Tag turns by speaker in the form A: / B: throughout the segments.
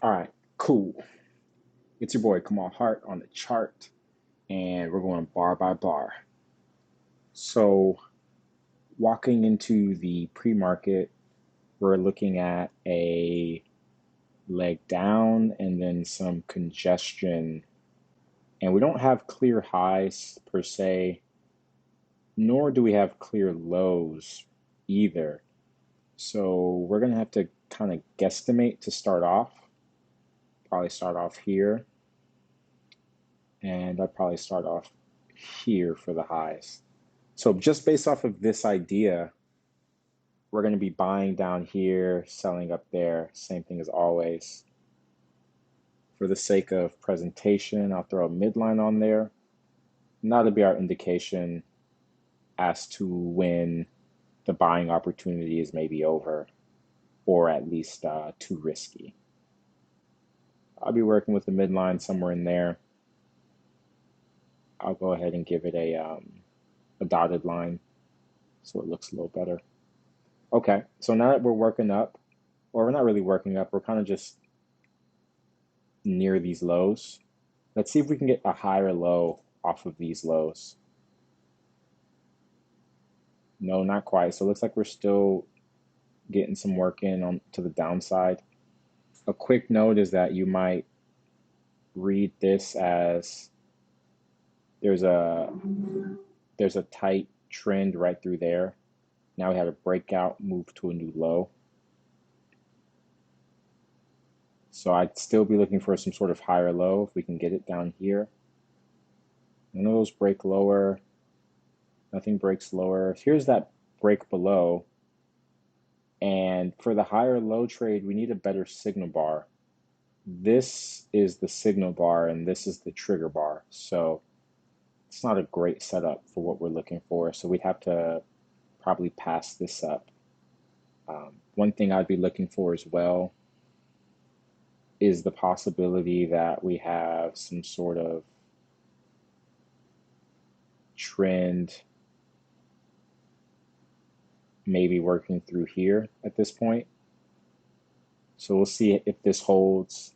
A: All right, cool. It's your boy Kamal Hart on the chart, and we're going bar by bar. So, walking into the pre market, we're looking at a leg down and then some congestion. And we don't have clear highs per se, nor do we have clear lows either. So, we're going to have to kind of guesstimate to start off. Probably start off here, and I'd probably start off here for the highs. So just based off of this idea, we're going to be buying down here, selling up there, same thing as always. For the sake of presentation, I'll throw a midline on there. And that'll be our indication as to when the buying opportunity is maybe over, or at least too risky. I'll be working with the midline somewhere in there. I'll go ahead and give it a dotted line so it looks a little better. Okay, so now that we're working up, or we're not really working up, we're kind of just near these lows. Let's see if we can get a higher low off of these lows. No, not quite. So it looks like we're still getting some work in on to the downside. A quick note is that you might read this as there's a there's a tight trend right through there. Now we had a breakout, move to a new low. So I'd still be looking for some sort of higher low if we can get it down here. None of those break lower. Nothing breaks lower. Here's that break below. And for the higher low trade, we need a better signal bar. This is the signal bar and this is the trigger bar. So it's not a great setup for what we're looking for. So we'd have to probably pass this up. One thing I'd be looking for as well is the possibility that we have some sort of trend maybe working through here at this point. So we'll see if this holds.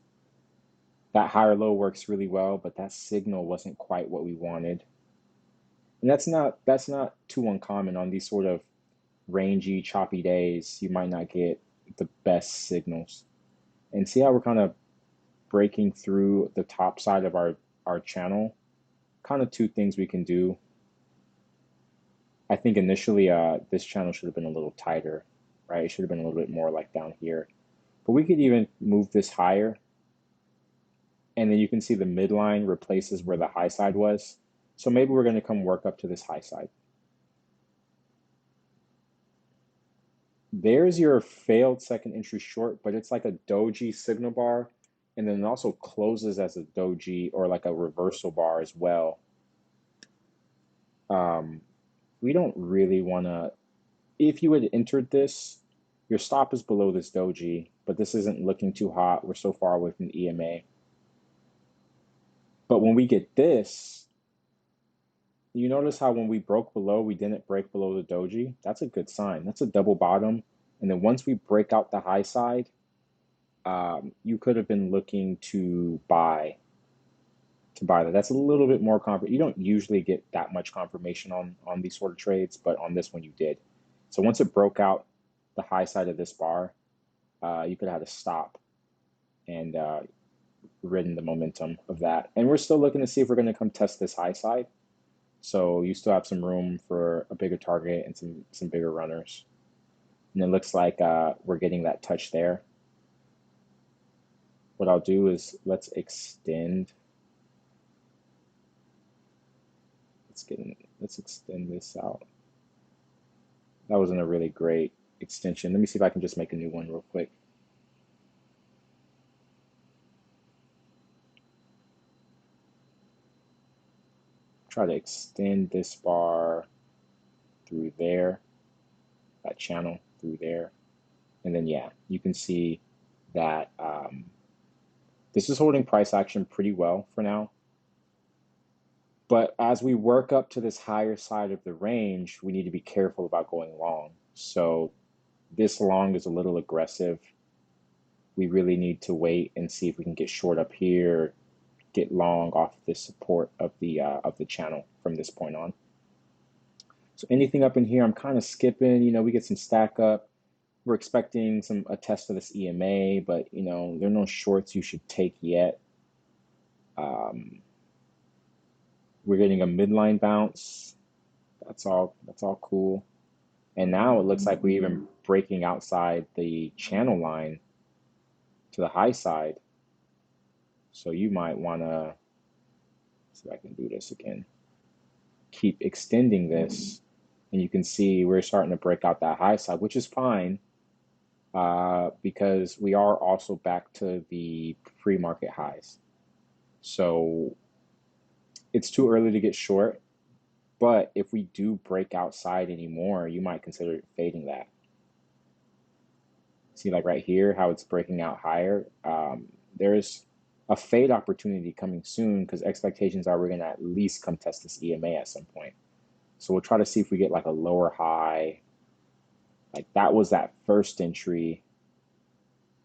A: That higher low works really well, but that signal wasn't quite what we wanted. And that's not too uncommon on these sort of rangy, choppy days. You might not get the best signals. And see how we're kind of breaking through the top side of our channel. Kind of two things we can do. I think initially this channel should have been a little tighter, right? It should have been a little bit more like down here. But we could even move this higher. And then you can see the midline replaces where the high side was. So maybe we're going to come work up to this high side. There's your failed second entry short, but it's like a doji signal bar. And then it also closes as a doji or like a reversal bar as well. We don't really want to, if you had entered this, your stop is below this doji, but this isn't looking too hot. We're so far away from the EMA. But when we get this, you notice how when we broke below, we didn't break below the doji. That's a good sign. That's a double bottom. And then once we break out the high side, you could have been looking to buy that. That's a little bit more confident. You don't usually get that much confirmation on these sort of trades, but on this one you did. So once it broke out the high side of this bar, you could have had a stop and ridden the momentum of that. And we're still looking to see if we're going to come test this high side. So you still have some room for a bigger target and some bigger runners. And it looks like we're getting that touch there. What I'll do is let's extend. Let's extend this out. That wasn't a really great extension. Let me see if I can just make a new one real quick. Try to extend this bar through there, that channel through there. And then, yeah, you can see that this is holding price action pretty well for now. But as we work up to this higher side of the range, we need to be careful about going long. So this long is a little aggressive. we really need to wait and see if we can get short up here, get long off the support of the channel from this point on. So anything up in here, I'm kind of skipping. You know, we get some stack up. We're expecting a test of this EMA, but you know, there are no shorts you should take yet. We're getting a midline bounce. That's all cool. And now it looks like we're even breaking outside the channel line to the high side. So you might want to see if I can do this again. Keep extending this, and you can see we're starting to break out that high side, which is fine because we are also back to the pre-market highs. So it's too early to get short, but if we do break outside anymore, you might consider fading that. See, like right here, how it's breaking out higher. There's a fade opportunity coming soon because expectations are we're going to at least come test this EMA at some point. So we'll try to see if we get like a lower high. Like that was that first entry.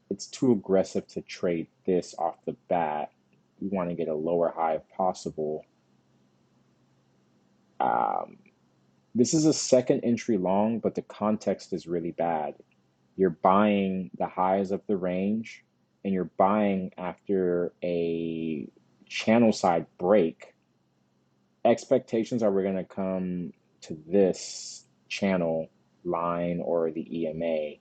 A: It's too aggressive to trade this off the bat. We want to get a lower high if possible. This is a second entry long, but the context is really bad. You're buying the highs of the range, and you're buying after a channel side break. Expectations are we're going to come to this channel line or the EMA.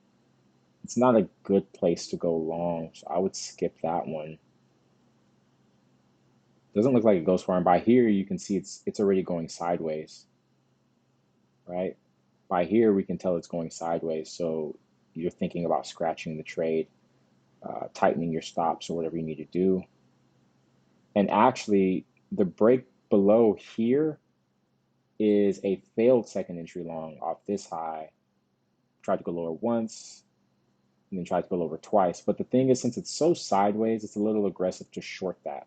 A: It's not a good place to go long, so I would skip that one. Doesn't look like it goes far, and by here you can see it's already going sideways, right? By here we can tell it's going sideways, so you're thinking about scratching the trade, tightening your stops or whatever you need to do. And actually, the break below here is a failed second entry long off this high. Tried to go lower once, and then tried to go lower twice. But the thing is, since it's so sideways, it's a little aggressive to short that.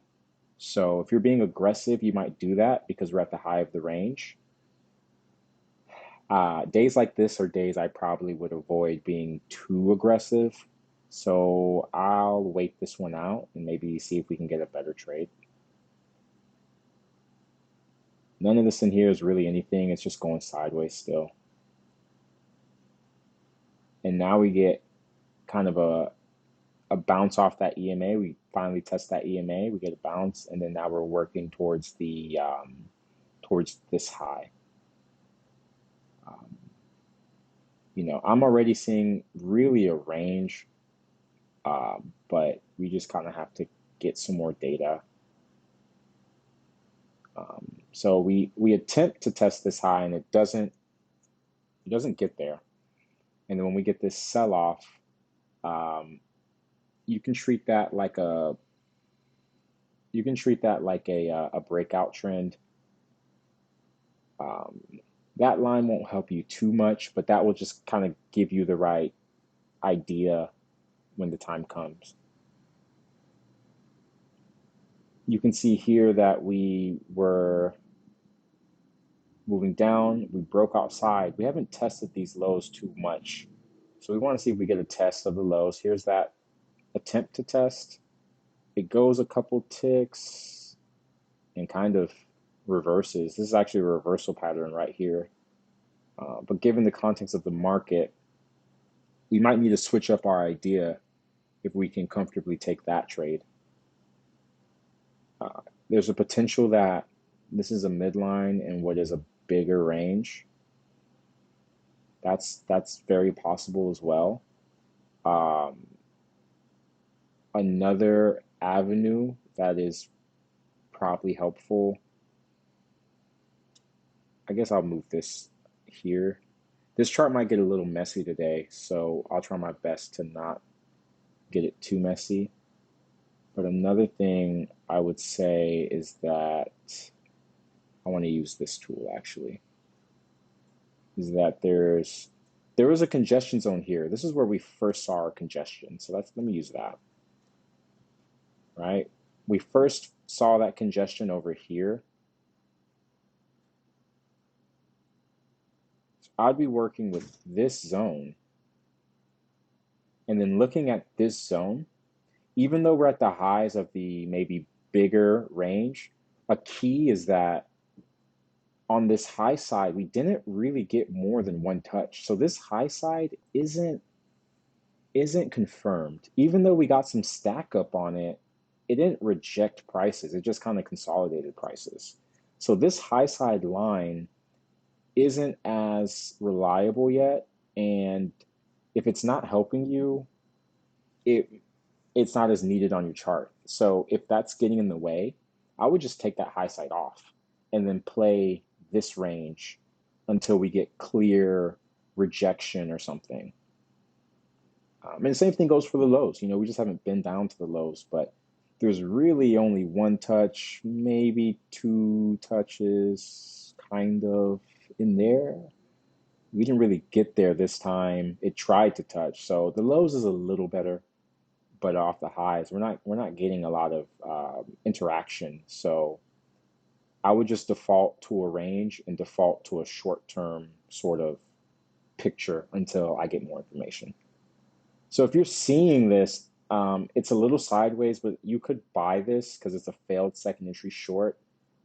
A: So if you're being aggressive, you might do that because we're at the high of the range. Days like this are days I probably would avoid being too aggressive. So I'll wait this one out and maybe see if we can get a better trade. None of this in here is really anything. It's just going sideways still. And now we get kind of a bounce off that EMA. We finally test that EMA. We get a bounce, and then now we're working towards the towards this high. You know, I'm already seeing really a range, but we just kind of have to get some more data. So we attempt to test this high, and it doesn't get there. And then when we get this sell off, you can treat that like a breakout trend. That line won't help you too much, but that will just kind of give you the right idea when the time comes. You can see here that we were moving down. We broke outside. We haven't tested these lows too much. So we want to see if we get a test of the lows. Here's that attempt to test. It goes a couple ticks and kind of reverses. This is actually a reversal pattern right here. But given the context of the market, we might need to switch up our idea if we can comfortably take that trade. There's a potential that this is a midline and what is a bigger range. That's very possible as well. Another avenue that is probably helpful. I guess I'll move this here. This chart might get a little messy today, so I'll try my best to not get it too messy. But another thing I would say is that I want to use this tool actually. Is that there was a congestion zone here. This is where we first saw our congestion. So let me use that. Right? We first saw that congestion over here. So I'd be working with this zone and then looking at this zone even though we're at the highs of the maybe bigger range, a key is that on this high side, we didn't really get more than one touch. So this high side isn't confirmed. Even though we got some stack up on it, it didn't reject prices. It just kind of consolidated prices. So this high side line isn't as reliable yet. And if it's not helping you, it it's not as needed on your chart. So if that's getting in the way, I would just take that high side off and then play this range until we get clear rejection or something. And the same thing goes for the lows. You know, we just haven't been down to the lows, but there's really only one touch, maybe two touches kind of in there. We didn't really get there this time. It tried to touch. So the lows is a little better, but off the highs, we're not getting a lot of interaction. So I would just default to a range and default to a short term sort of picture until I get more information. So if you're seeing this, it's a little sideways, but you could buy this because it's a failed second entry short.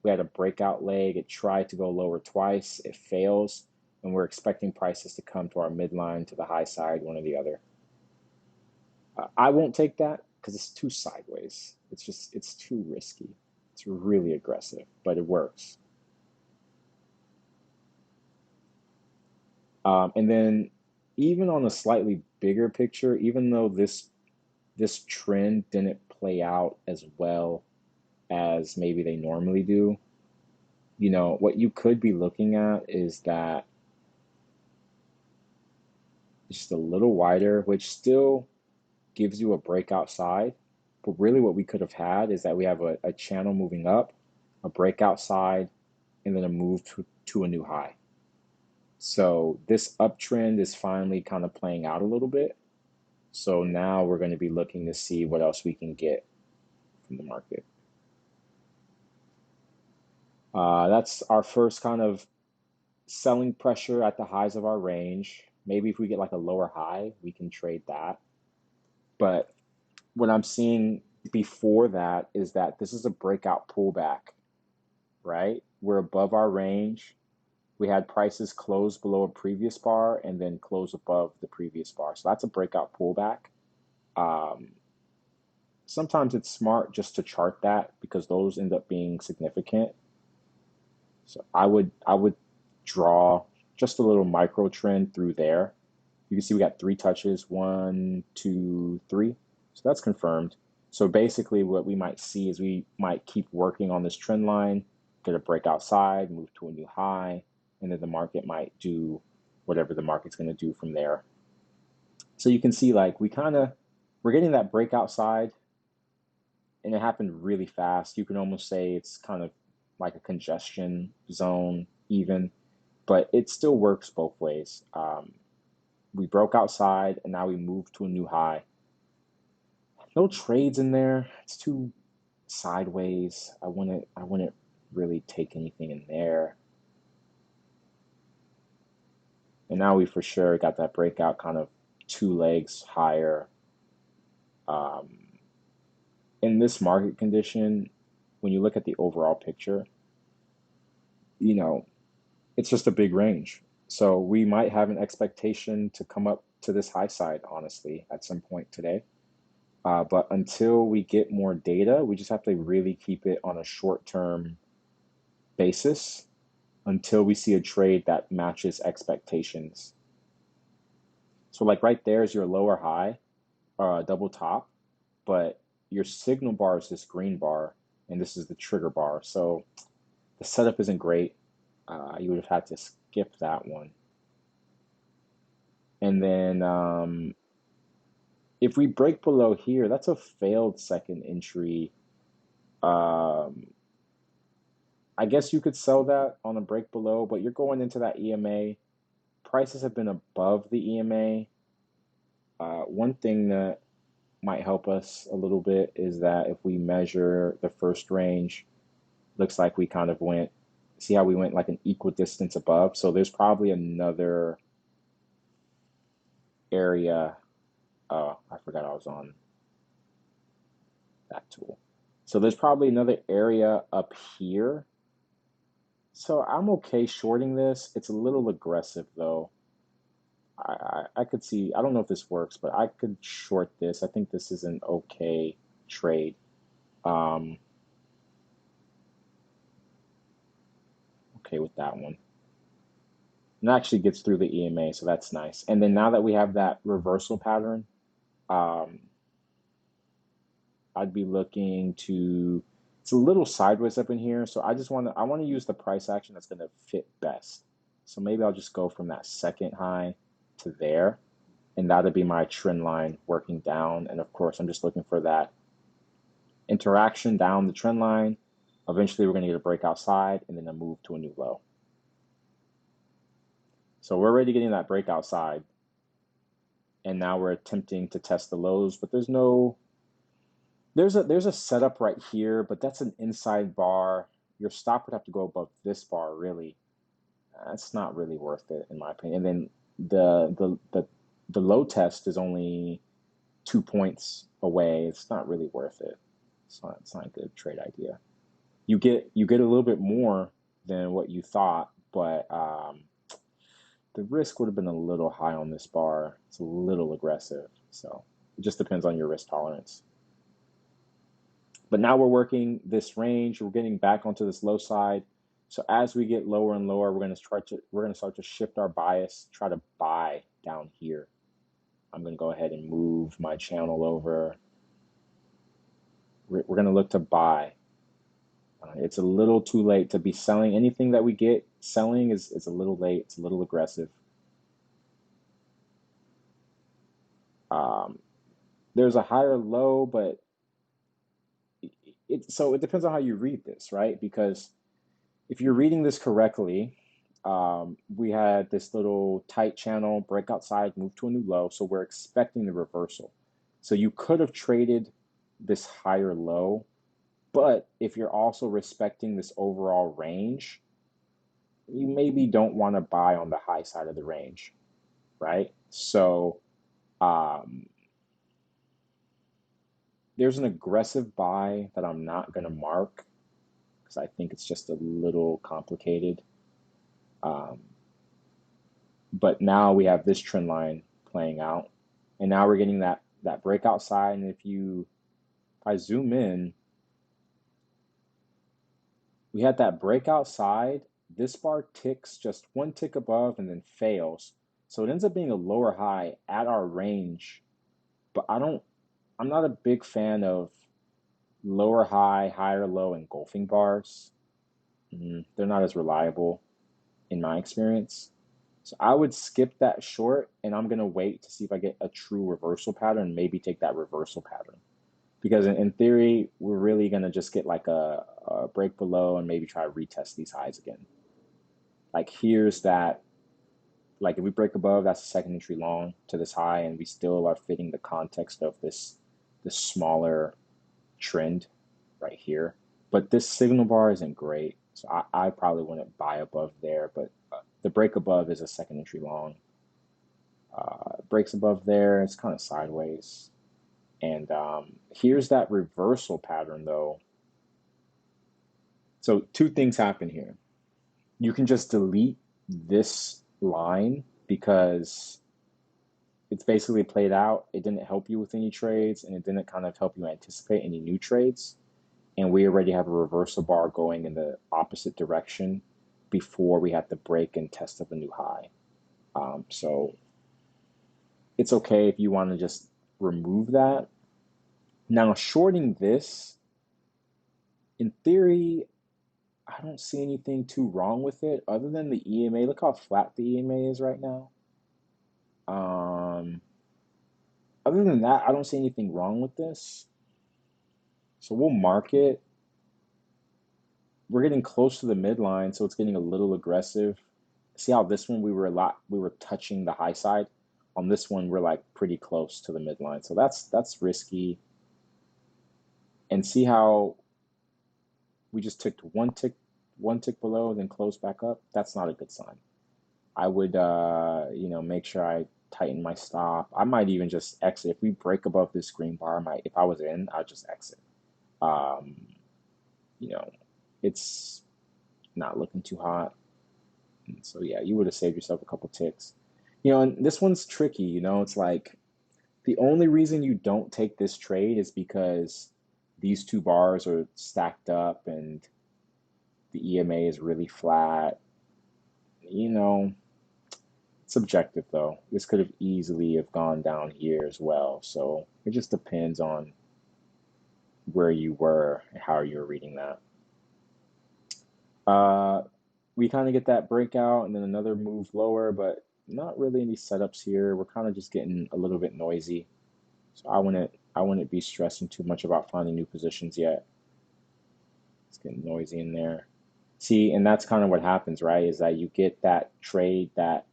A: We had a breakout leg. It tried to go lower twice. It fails, and we're expecting prices to come to our midline, to the high side, one or the other. I won't take that because it's too sideways. It's too risky. It's really aggressive, but it works. And then even on a slightly bigger picture, even though this trend didn't play out as well as maybe they normally do, you know, what you could be looking at is that it's just a little wider, which still gives you a breakout side. But really what we could have had is that we have a channel moving up, a breakout side, and then a move to a new high. So this uptrend is finally kind of playing out a little bit. So now we're going to be looking to see what else we can get from the market. That's our first kind of selling pressure at the highs of our range. Maybe if we get like a lower high, we can trade that. But what I'm seeing before that is that this is a breakout pullback, right? We're above our range. We had prices close below a previous bar and then close above the previous bar. So that's a breakout pullback. Um, Sometimes it's smart just to chart that because those end up being significant. So I would draw just a little micro trend through there. You can see we got three touches, 1, 2, 3. So that's confirmed. So basically what we might see is we might keep working on this trend line, get a breakout side, move to a new high, and then the market might do whatever the market's going to do from there. So you can see like we're getting that breakout side and it happened really fast. You can almost say it's kind of like a congestion zone even, but it still works both ways. We broke outside and now we moved to a new high. No trades in there. It's too sideways. I wouldn't really take anything in there. And now we for sure got that breakout kind of two legs higher. Um, in this market condition, when you look at the overall picture, you know, it's just a big range. So we might have an expectation to come up to this high side, honestly, at some point today. But until we get more data, we just have to really keep it on a short term basis until we see a trade that matches expectations. So, like right there is your lower high, double top, but your signal bar is this green bar, and this is the trigger bar. So the setup isn't great. You would have had to skip that one. And then if we break below here, that's a failed second entry. Um, I guess you could sell that on a break below, but you're going into that EMA. Prices have been above the EMA. One thing that might help us a little bit is that if we measure the first range, looks like we kind of went, see how we went like an equal distance above. So there's probably another area. Oh, I forgot I was on that tool. So there's probably another area up here. So I'm okay shorting this. It's a little aggressive though. I could see, I don't know if this works, but I could short this. I think this is an okay trade. Um, okay with that one. And it actually gets through the EMA, so that's nice. And then now that we have that reversal pattern, um, I'd be looking to, it's a little sideways up in here, so I want to use the price action that's going to fit best. So maybe I'll just go from that second high to there, and that'll be my trend line working down. And of course, I'm just looking for that interaction down the trend line. Eventually, we're going to get a break outside and then a move to a new low. So we're already getting that break outside, and now we're attempting to test the lows, but there's a setup right here, but that's an inside bar. Your stop would have to go above this bar, really. That's not really worth it, in my opinion. And then the low test is only 2 points away. It's not really worth it. It's not a good trade idea. You get a little bit more than what you thought, but the risk would have been a little high on this bar. It's a little aggressive, so it just depends on your risk tolerance. But now we're working this range. We're getting back onto this low side. So as we get lower and lower, we're going to start to shift our bias, try to buy down here. I'm going to go ahead and move my channel over. We're going to look to buy. It's a little too late to be selling. Anything that we get selling is a little late. It's a little aggressive. Um, there's a higher low, but so it depends on how you read this, right? Because if you're reading this correctly, we had this little tight channel break outside, move to a new low. So we're expecting the reversal. So you could have traded this higher low, but if you're also respecting this overall range, you maybe don't want to buy on the high side of the range, right? So um, there's an aggressive buy that I'm not going to mark because I think it's just a little complicated. Um, but now we have this trend line playing out, and now we're getting that breakout side. And if I zoom in, we had that breakout side. This bar ticks just one tick above and then fails. So it ends up being a lower high at our range. But I'm not a big fan of lower high, higher low engulfing bars. They're not as reliable in my experience. So I would skip that short, and I'm going to wait to see if I get a true reversal pattern, maybe take that reversal pattern. Because in theory, we're really going to just get like a break below and maybe try to retest these highs again. Like here's that, like if we break above, that's a second entry long to this high, and we still are fitting the context of this smaller trend right here. But this signal bar isn't great, so I probably wouldn't buy above there, but the break above is a second entry long. Breaks above there, it's kind of sideways. And here's that reversal pattern though. So two things happen here. You can just delete this line because it's basically played out. It didn't help you with any trades, and it didn't kind of help you anticipate any new trades. And we already have a reversal bar going in the opposite direction before we have to break and test up a new high. So it's okay if you want to just remove that. Now, shorting this, in theory, I don't see anything too wrong with it other than the EMA. Look how flat the EMA is right now. Um, Other than that, I don't see anything wrong with this. So we'll mark it. We're getting close to the midline, so it's getting a little aggressive. See how this one we were touching the high side. On this one, we're like pretty close to the midline. So that's risky. And see how we just took one tick below, then close back up. That's not a good sign. I would make sure I tighten my stop. I might even just exit. If we break above this green bar, if I was in, I'd just exit. Um, you know, it's not looking too hot. And so yeah, you would have saved yourself a couple ticks. And this one's tricky, it's like the only reason you don't take this trade is because these two bars are stacked up and the EMA is really flat. You know, it's subjective though. This could have easily have gone down here as well. So it just depends on where you were and how you were reading that. Uh, we kind of get that breakout and then another move lower, but not really any setups here. We're kind of just getting a little bit noisy. So I wouldn't be stressing too much about finding new positions yet. It's getting noisy in there. See, and that's kind of what happens, right? Is that you get that trade that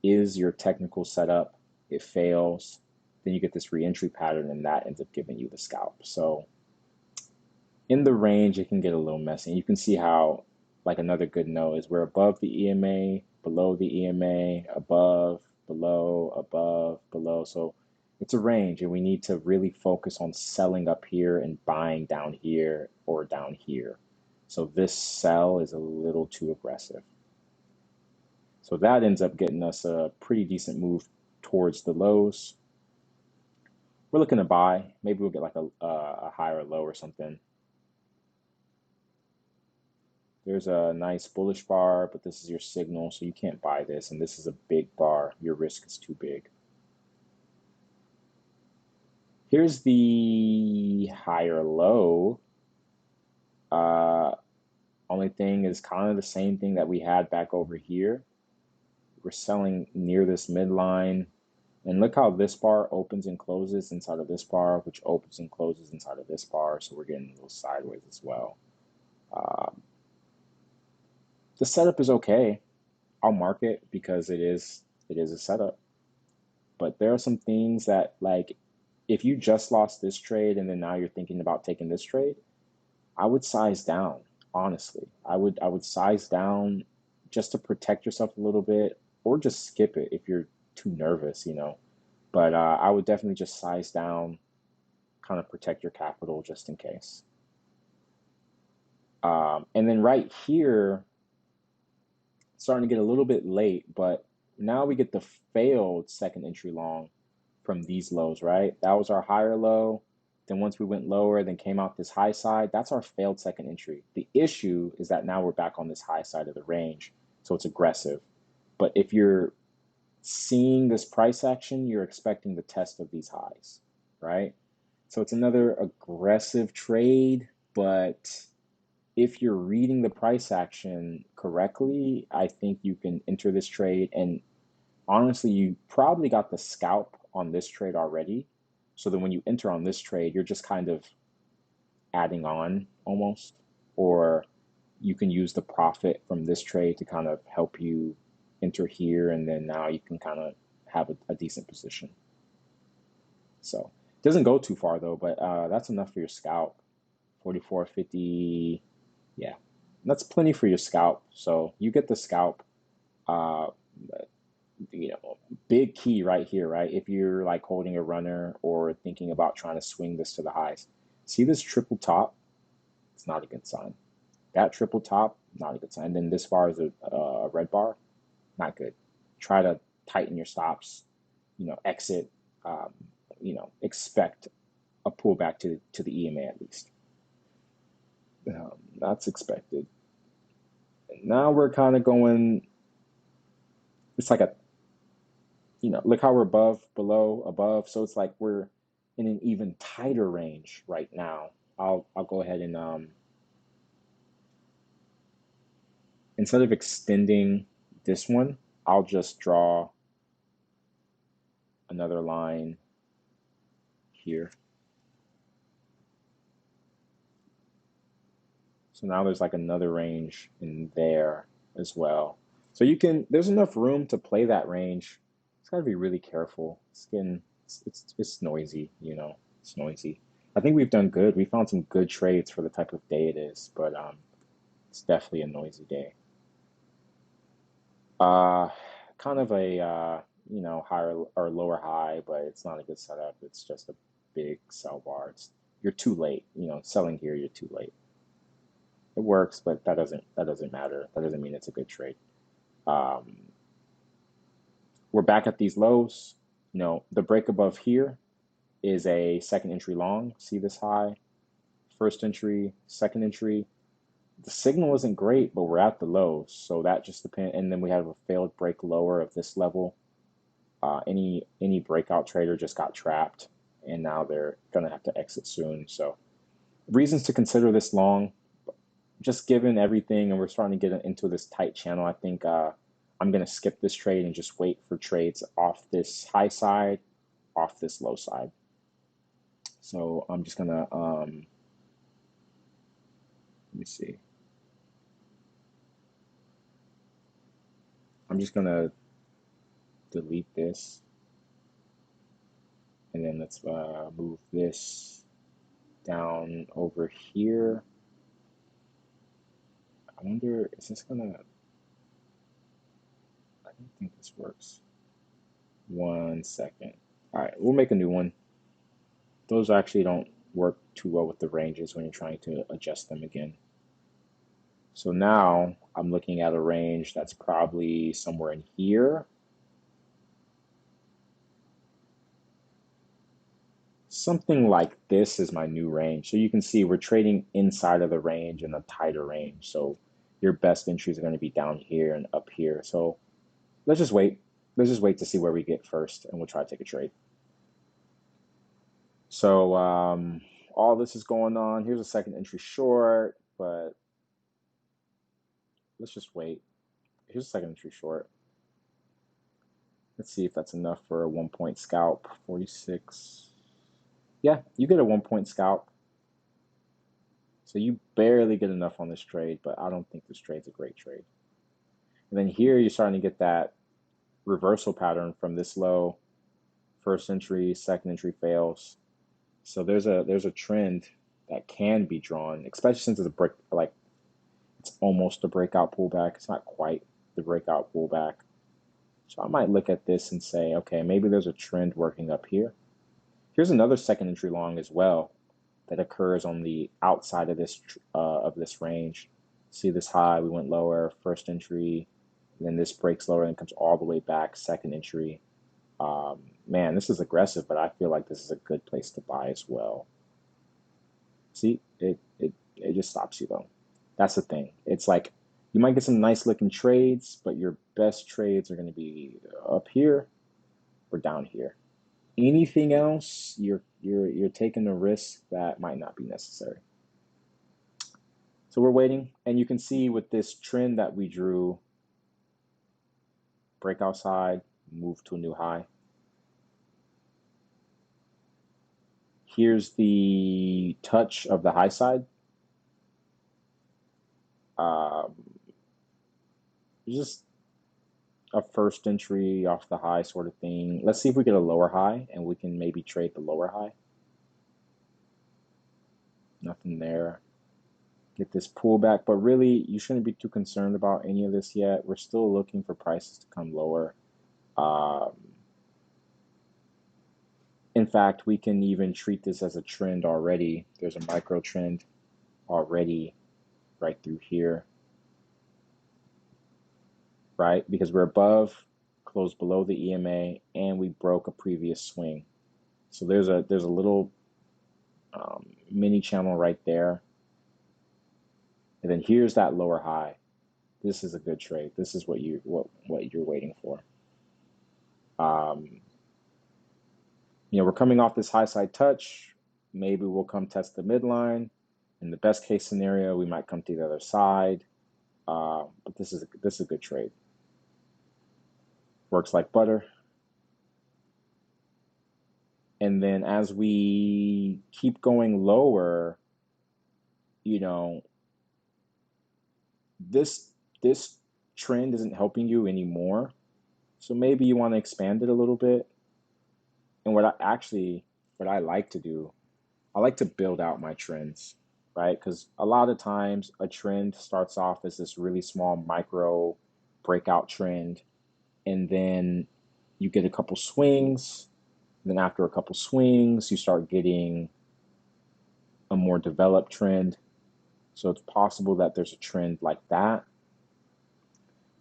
A: is your technical setup, it fails, then you get this reentry pattern, and that ends up giving you the scalp. So in the range, it can get a little messy. You can see how, like another good note is we're above the EMA, below the EMA, above, below, above, below. So it's a range, and we need to really focus on selling up here and buying down here or down here. So this sell is a little too aggressive. So that ends up getting us a pretty decent move towards the lows. We're looking to buy. Maybe we'll get like a higher low or something. There's a nice bullish bar, but this is your signal, so you can't buy this. And this is a big bar. Your risk is too big. Here's the higher low. Uh, Only thing is kind of the same thing that we had back over here. We're selling near this midline. And look how this bar opens and closes inside of this bar, which opens and closes inside of this bar. So we're getting a little sideways as well. Um, the setup is okay. I'll mark it because it is a setup. But there are some things that, like, if you just lost this trade and then now you're thinking about taking this trade, I would size down, honestly. I would size down just to protect yourself a little bit, or just skip it if you're too nervous. But I would definitely just size down, kind of protect your capital just in case. And then right here, starting to get a little bit late, but now we get the failed second entry long from these lows, right? That was our higher low. Then once we went lower, then came out this high side, that's our failed second entry. The issue is that now we're back on this high side of the range, so it's aggressive. But if you're seeing this price action, you're expecting the test of these highs, right? So it's another aggressive trade, but if you're reading the price action correctly, I think you can enter this trade. And honestly, you probably got the scalp on this trade already. So then when you enter on this trade, you're just kind of adding on almost, or you can use the profit from this trade to kind of help you enter here, and then now you can kind of have a decent position. So it doesn't go too far though, but that's enough for your scalp. 44.50, yeah, that's plenty for your scalp. So you get the scalp. Uh, you know, Big key right here, right? If you're like holding a runner or thinking about trying to swing this to the highs, see this triple top? It's not a good sign. That triple top, not a good sign. And then this bar is a red bar, not good. Try to tighten your stops, exit, expect a pullback to the EMA at least. That's expected. And now we're kind of going, it's like look how we're above, below, above. So it's like we're in an even tighter range right now. I'll go ahead and instead of extending this one, I'll just draw another line here. So now there's like another range in there as well. So there's enough room to play that range. It's got to be really careful. It's noisy. It's noisy. I think we've done good. We found some good trades for the type of day it is, but it's definitely a noisy day. Uh, Kind of a higher or lower high, but it's not a good setup. It's just a big sell bar. you're too late. You know, selling here, you're too late. It works, but that doesn't matter. That doesn't mean it's a good trade. Um, we're back at these lows. You know, the break above here is a second entry long. See this high? First entry, second entry. The signal isn't great, but we're at the lows, so that just depends. And then we have a failed break lower of this level. Any breakout trader just got trapped, and now they're gonna have to exit soon. So reasons to consider this long, just given everything, and we're starting to get into this tight channel. I think I'm gonna skip this trade and just wait for trades off this high side, off this low side. So I'm just gonna let me see. I'm just gonna delete this, and then let's move this down over here. I wonder, is this gonna, I don't think this works. 1 second. All right, we'll make a new one. Those actually don't work too well with the ranges when you're trying to adjust them again. So now I'm looking at a range that's probably somewhere in here. Something like this is my new range. So you can see we're trading inside of the range in a tighter range. So your best entries are going to be down here and up here. So let's just wait. Let's just wait to see where we get first, and we'll try to take a trade. So all this is going on. Here's a second entry short, but let's just wait. Here's a second entry short. Let's see if that's enough for a 1 point scalp. 46. Yeah, you get a 1 point scalp. So you barely get enough on this trade, but I don't think this trade's a great trade. And then here you're starting to get that reversal pattern from this low. First entry, second entry fails. So there's a trend that can be drawn, especially since it's a break, like it's almost a breakout pullback. It's not quite the breakout pullback. So I might look at this and say, okay, maybe there's a trend working up here. Here's another second entry long as well that occurs on the outside of this range. See this high, we went lower, first entry, and then this breaks lower and comes all the way back, second entry. Man, this is aggressive, but I feel like this is a good place to buy as well. See, it just stops you though. That's the thing. It's like you might get some nice looking trades, but your best trades are going to be up here or down here. Anything else, you're taking a risk that might not be necessary. So we're waiting, and you can see with this trend that we drew, break outside, move to a new high. Here's the touch of the high side. Um, just a first entry off the high sort of thing. Let's see if we get a lower high, and we can maybe trade the lower high. Nothing there. Get this pullback, but really you shouldn't be too concerned about any of this yet. We're still looking for prices to come lower. Um, in fact, we can even treat this as a trend already. There's a micro trend already right through here, right? Because we're above, closed below the EMA, and we broke a previous swing. So there's a little mini channel right there. And then here's that lower high. This is a good trade. This is what you're waiting for. Um, we're coming off this high side touch. Maybe we'll come test the midline. In the best case scenario, we might come to the other side. But this is a good trade. Works like butter. And then as we keep going lower, this this trend isn't helping you anymore. So maybe you want to expand it a little bit. And what I like to do, I like to build out my trends, right? Because a lot of times a trend starts off as this really small micro breakout trend, and then you get a couple swings. And then after a couple swings, you start getting a more developed trend. So it's possible that there's a trend like that.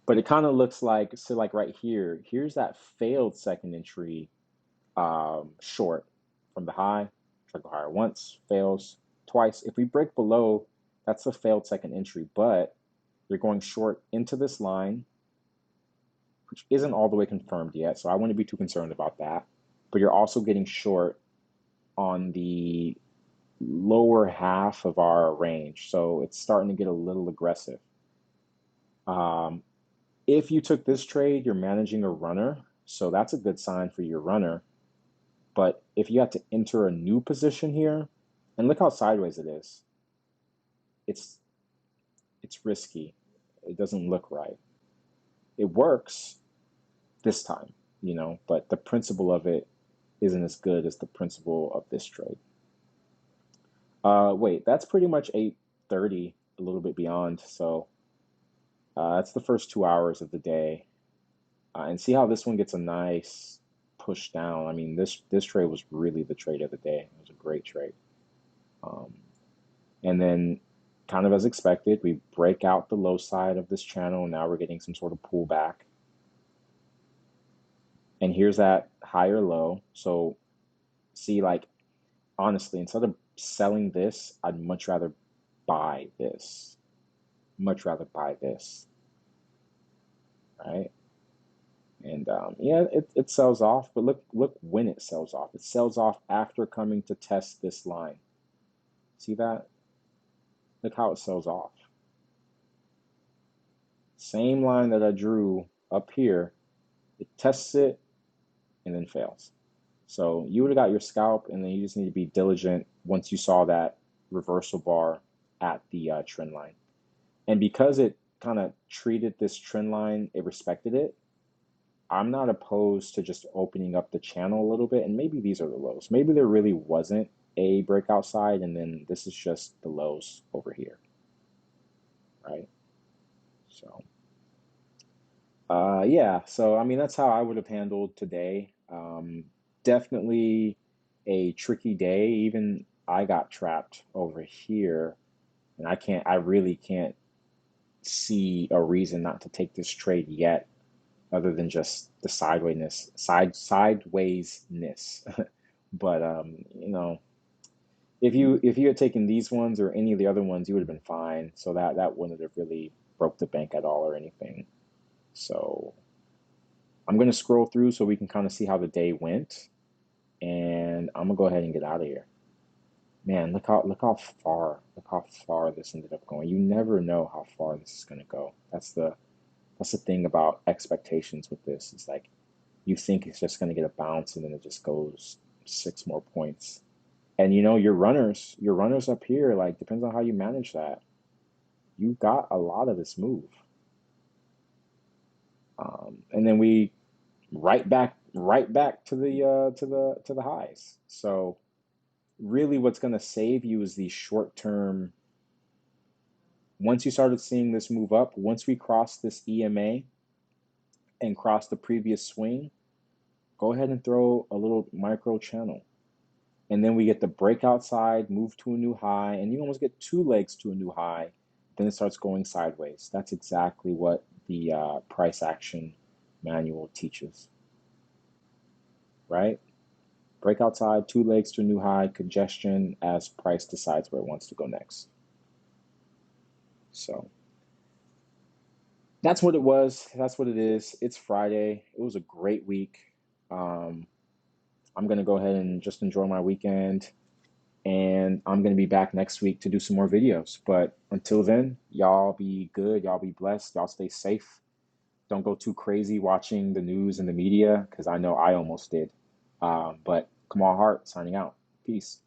A: But it kind of looks like, so like right here, here's that failed second entry short from the high. Try to go higher once, fails twice. If we break below, that's a failed second entry, but you're going short into this line, which isn't all the way confirmed yet, so I wouldn't be too concerned about that. But you're also getting short on the lower half of our range, so it's starting to get a little aggressive. Um, if you took this trade, you're managing a runner, so that's a good sign for your runner. But if you had to enter a new position here, and look how sideways it is, it's it's risky. It doesn't look right. It works this time, but the principle of it isn't as good as the principle of this trade. Wait, that's pretty much 8:30, a little bit beyond. So that's the first 2 hours of the day. And see how this one gets a nice push down. I mean, this trade was really the trade of the day. It was a great trade. Um, and then, kind of as expected, we break out the low side of this channel. Now we're getting some sort of pullback. And here's that higher low. So see, like, honestly, instead of selling this, I'd much rather buy this. Much rather buy this, right? And yeah, it sells off, but look when it sells off. It sells off after coming to test this line. See that? Look how it sells off. Same line that I drew up here. It tests it and then fails. So you would have got your scalp, and then you just need to be diligent once you saw that reversal bar at the trend line. And because it kind of treated this trend line, it respected it. I'm not opposed to just opening up the channel a little bit, and maybe these are the lows. Maybe there really wasn't a breakout side, and then this is just the lows over here, right? So, yeah. So, I mean, that's how I would have handled today. Definitely a tricky day. Even I got trapped over here, and I really can't see a reason not to take this trade yet, other than just the sidewaysness. But if you had taken these ones or any of the other ones, you would have been fine. So that wouldn't have really broke the bank at all or anything. So I'm gonna scroll through so we can kind of see how the day went, and I'm gonna go ahead and get out of here. Man, look how far this ended up going. You never know how far this is gonna go. That's the thing about expectations with this. It's like you think it's just gonna get a bounce and then it just goes 6 more points. And your runners up here, like depends on how you manage that. You got a lot of this move. And then we right back to the highs. So really what's going to save you is these short term. Once you started seeing this move up, once we cross this EMA and cross the previous swing, go ahead and throw a little micro channel. And then we get the breakout side, move to a new high, and you almost get two legs to a new high. Then it starts going sideways. That's exactly what the price action manual teaches, right? Breakout side, two legs to a new high, congestion as price decides where it wants to go next. So that's what it was. That's what it is. It's Friday. It was a great week. Um, I'm going to go ahead and just enjoy my weekend. And I'm going to be back next week to do some more videos. But until then, y'all be good. Y'all be blessed. Y'all stay safe. Don't go too crazy watching the news and the media because I know I almost did. But Kamal Hart signing out. Peace.